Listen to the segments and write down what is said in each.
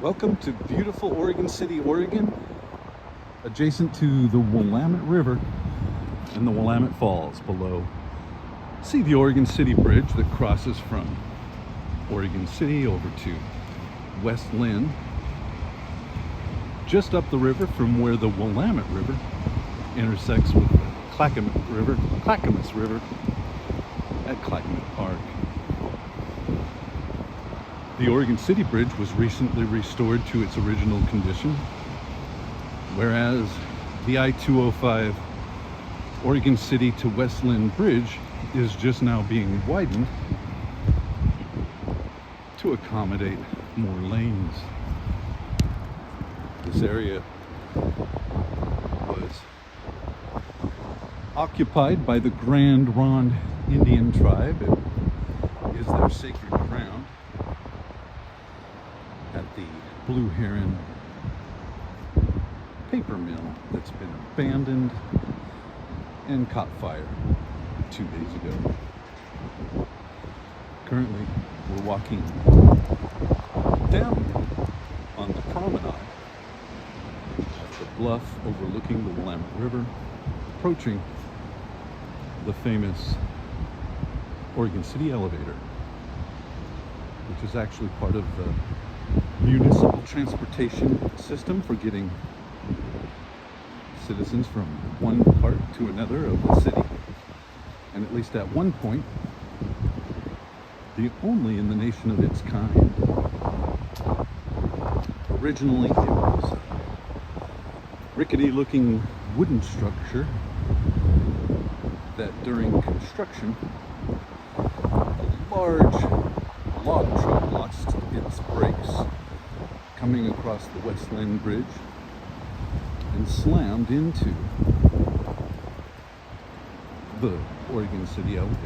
Welcome to beautiful Oregon City, Oregon, adjacent to the Willamette River and the Willamette Falls below. See the Oregon City Bridge that crosses from Oregon City over to West Lynn, just up the river from where the Willamette River intersects with the Clackamas River at Clackamas Park. The Oregon City Bridge was recently restored to its original condition, whereas the I-205 Oregon City to West Lynn Bridge is just now being widened to accommodate more lanes. This area was occupied by the Grand Ronde Indian tribe. It is their sacred ground at the Blue Heron paper mill that's been abandoned and caught fire 2 days ago. Currently, we're walking down on the promenade at the bluff overlooking the Willamette River, approaching the famous Oregon City elevator, which is actually part of the municipal transportation system for getting citizens from one part to another of the city, and at least at one point the only in the nation of its kind. Originally it was a rickety looking wooden structure that during construction a large log truck lost its brakes coming across the West Lynn Bridge and slammed into the Oregon City elevator.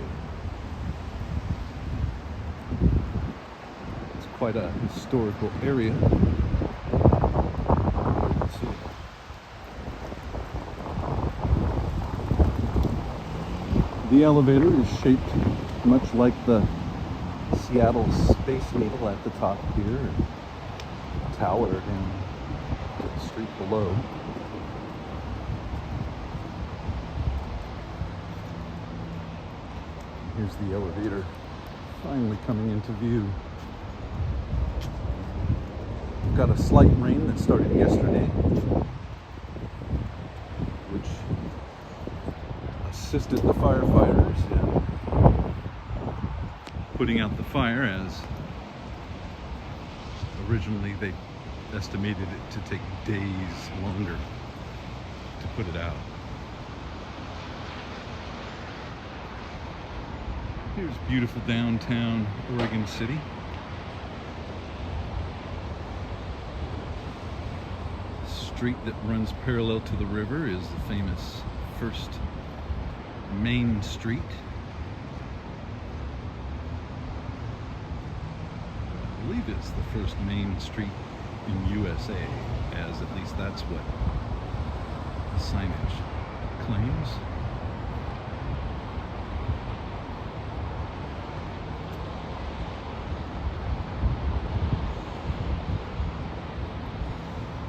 It's quite a historical area. The elevator is shaped much like the Seattle Space Needle at the top here, and tower down to the street below. Here's the elevator finally coming into view. We've got a slight rain that started yesterday, which assisted the firefighters in putting out the fire, as originally they estimated it to take days longer to put it out. Here's beautiful downtown Oregon City. The street that runs parallel to the river is the famous First Main Street. I believe it's the first main street in USA, as at least that's what the signage claims.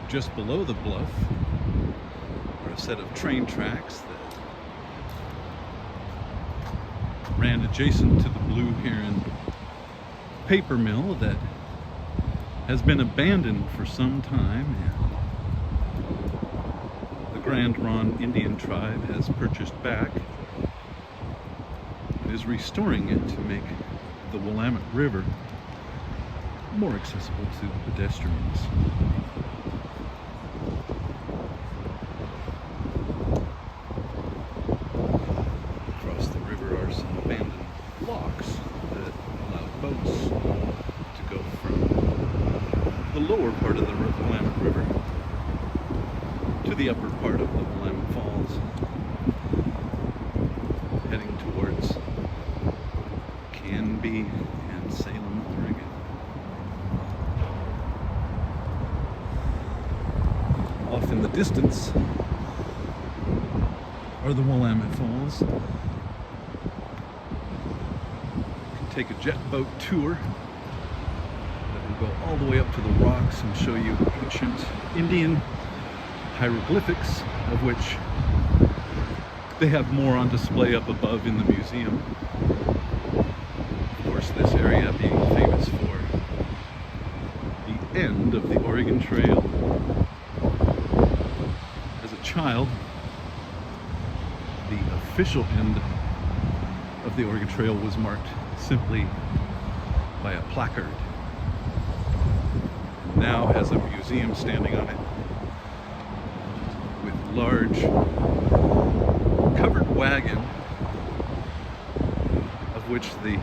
Just below the bluff are a set of train tracks that ran adjacent to the Blue Heron paper mill that has been abandoned for some time, and the Grand Ronde Indian tribe has purchased back and is restoring it to make the Willamette River more accessible to the pedestrians. Across the river are some abandoned locks that allow boats to go from the lower part of the Willamette River to the upper part of the Willamette Falls, heading towards Canby and Salem, Oregon. Off in the distance are the Willamette Falls. You can take a jet boat tour that We'll go all the way up to the rocks and show you ancient Indian hieroglyphics, of which they have more on display up above in the museum. Of course, this area being famous for the end of the Oregon Trail. As a child, the official end of the Oregon Trail was marked simply by a placard. It now has a museum standing on it with large covered wagon, of which the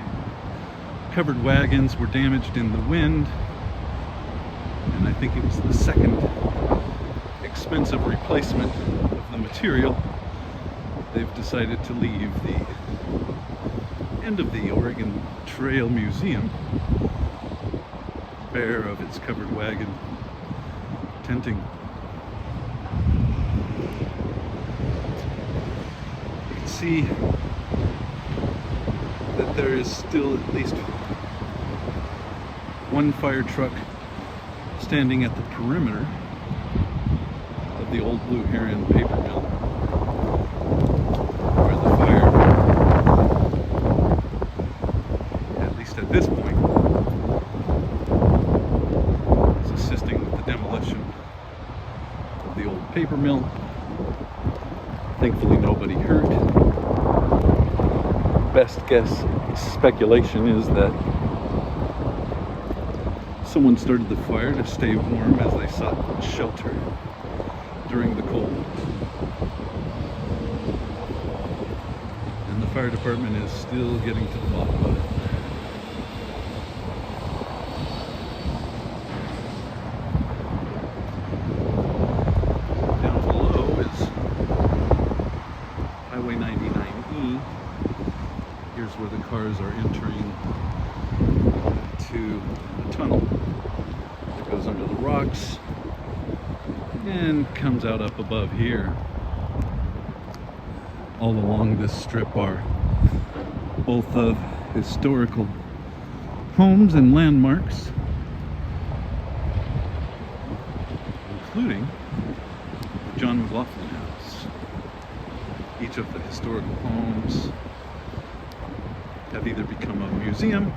covered wagons were damaged in the wind, and I think it was the second expensive replacement of the material. They've decided to leave the end of the Oregon Trail Museum bare of its covered wagon tenting. You can see that there is still at least one fire truck standing at the perimeter of the old Blue Heron paper mill, where the fire, at least at this point, is assisting with the demolition of the old paper mill. Thankfully, nobody hurt. Best guess speculation is that someone started the fire to stay warm as they sought shelter during the cold. And the fire department is still getting to the bottom of it. Down below is Highway 99E. Here's where the cars are entering to a tunnel that goes under the rocks and comes out up above here. All along this strip are both of historical homes and landmarks, including the John McLaughlin House. Each of the historical homes have either become a museum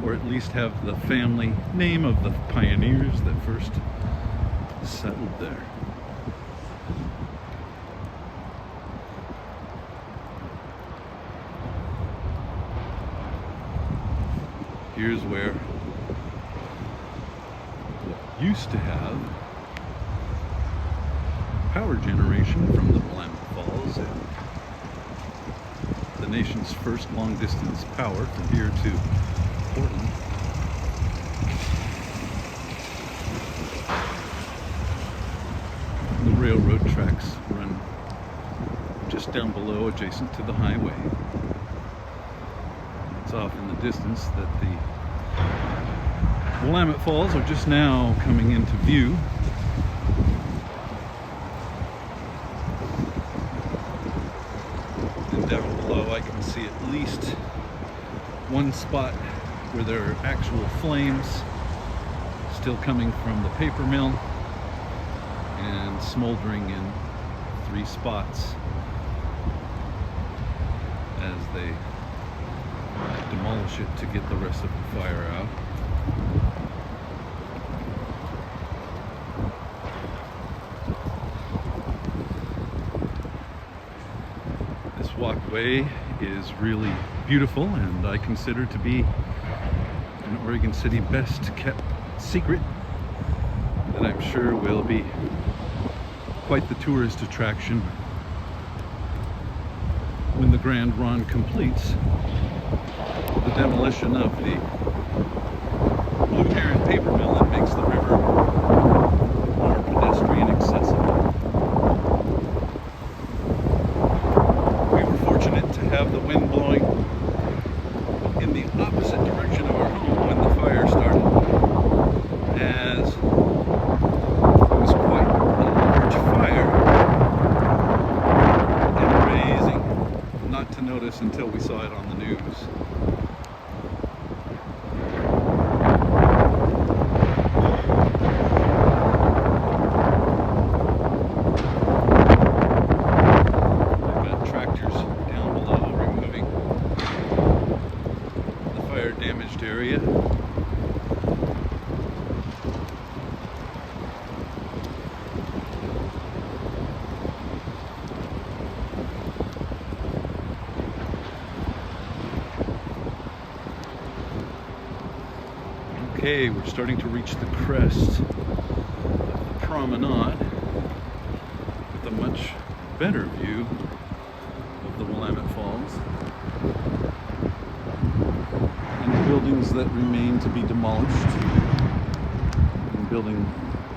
or at least have the family name of the pioneers that first settled there. Here's where what used to have power generation from the Willamette Falls and the nation's first long-distance power from here to Portland. The railroad tracks run just down below, adjacent to the highway. It's off in the distance that the Willamette Falls are just now coming into view. And down below I can see at least one spot where there are actual flames still coming from the paper mill and smoldering in 3 spots as they demolish it to get the rest of the fire out. This walkway is really beautiful and I consider to be an Oregon City best kept secret that I'm sure will be quite the tourist attraction when the Grand Run completes the demolition of the Blue Heron paper mill and makes the river more pedestrian accessible. We were fortunate to have the wind blowing in the opposite direction of our home when the fire started, as it was quite a large fire and amazing not to notice until we saw it on the news. area. Okay, we're starting to reach the crest of the promenade with a much better view of the Willamette Falls and the buildings that remain to be demolished, and building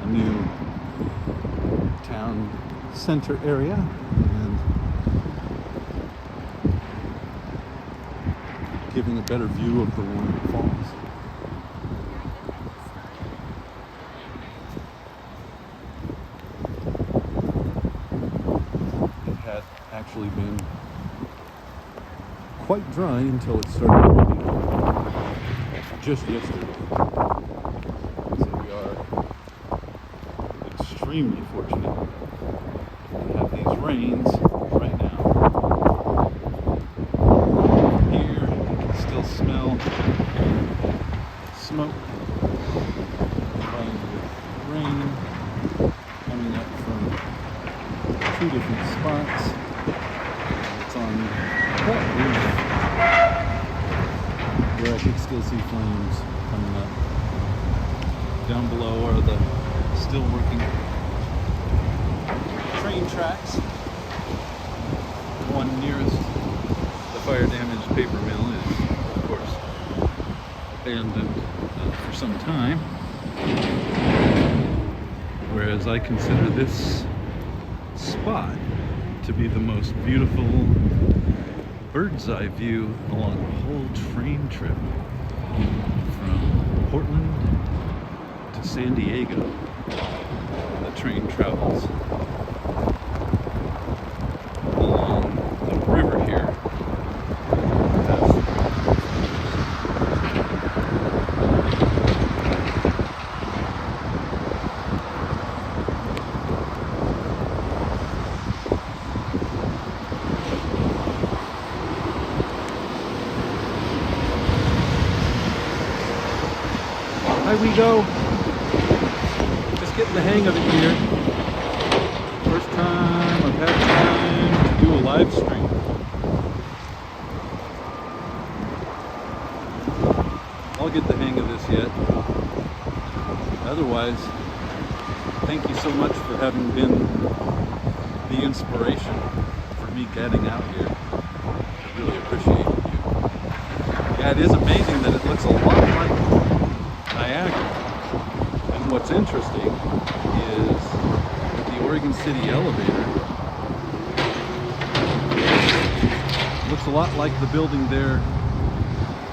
a new town center area and giving a better view of the Willamette Falls. Actually been quite dry until it started raining just yesterday. So we are extremely fortunate to have these rains right now. Here you can still smell smoke combined with rain coming up from two different spots. On that roof, where I could still see flames coming up. Down below are the still working train tracks. The one nearest the fire damaged paper mill is, of course, abandoned for some time. Whereas I consider this spot to be the most beautiful bird's eye view along the whole train trip from Portland to San Diego. The train travels along the river here. Hi, we go. Just getting the hang of it here. First time I've had time to do a live stream. I'll get the hang of this yet. Otherwise, thank you so much for having been the inspiration for me getting out here. I really appreciate you. Yeah, it is amazing that it looks a lot like Niagara. And what's interesting is that the Oregon City elevator looks a lot like the building there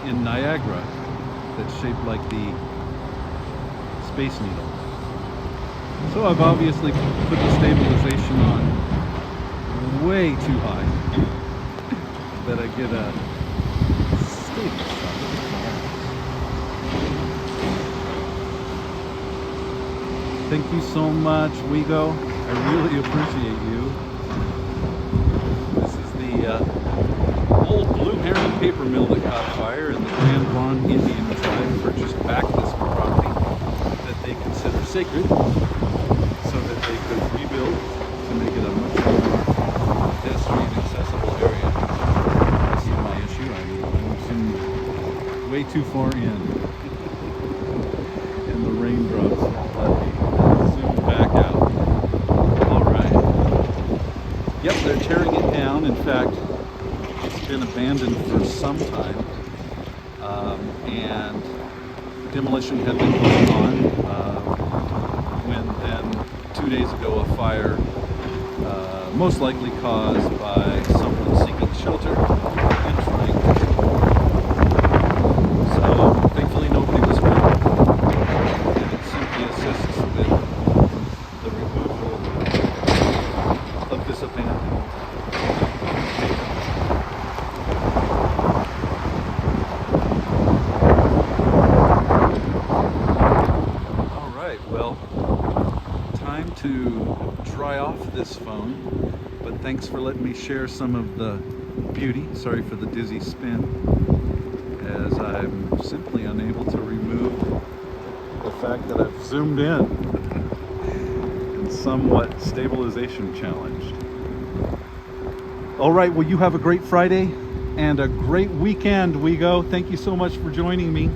in Niagara that's shaped like the Space Needle. So I've obviously put the stabilization on way too high that I get a stable shot. Thank you so much, Wego. I really appreciate you. This is the old Blue Heron paper mill that caught fire, and the Grand Ron Indian tribe purchased back this property that they consider sacred so that they could rebuild to make it a much more pedestrian accessible area. I see my issue. I'm way too far in. And the raindrops let me zoom back out. Alright. Yep, they're tearing it down. In fact, it's been abandoned for some time. And demolition had been going on when then 2 days ago a fire, most likely caused by someone seeking shelter and trying to get more. So thankfully nobody was hurt, and it simply assists with the removal of this abandoned. Well, time to dry off this phone, but thanks for letting me share some of the beauty. Sorry for the dizzy spin as I'm simply unable to remove the fact that I've zoomed in and somewhat stabilization challenged. All right, well, you have a great Friday and a great weekend, WeGo. Thank you so much for joining me.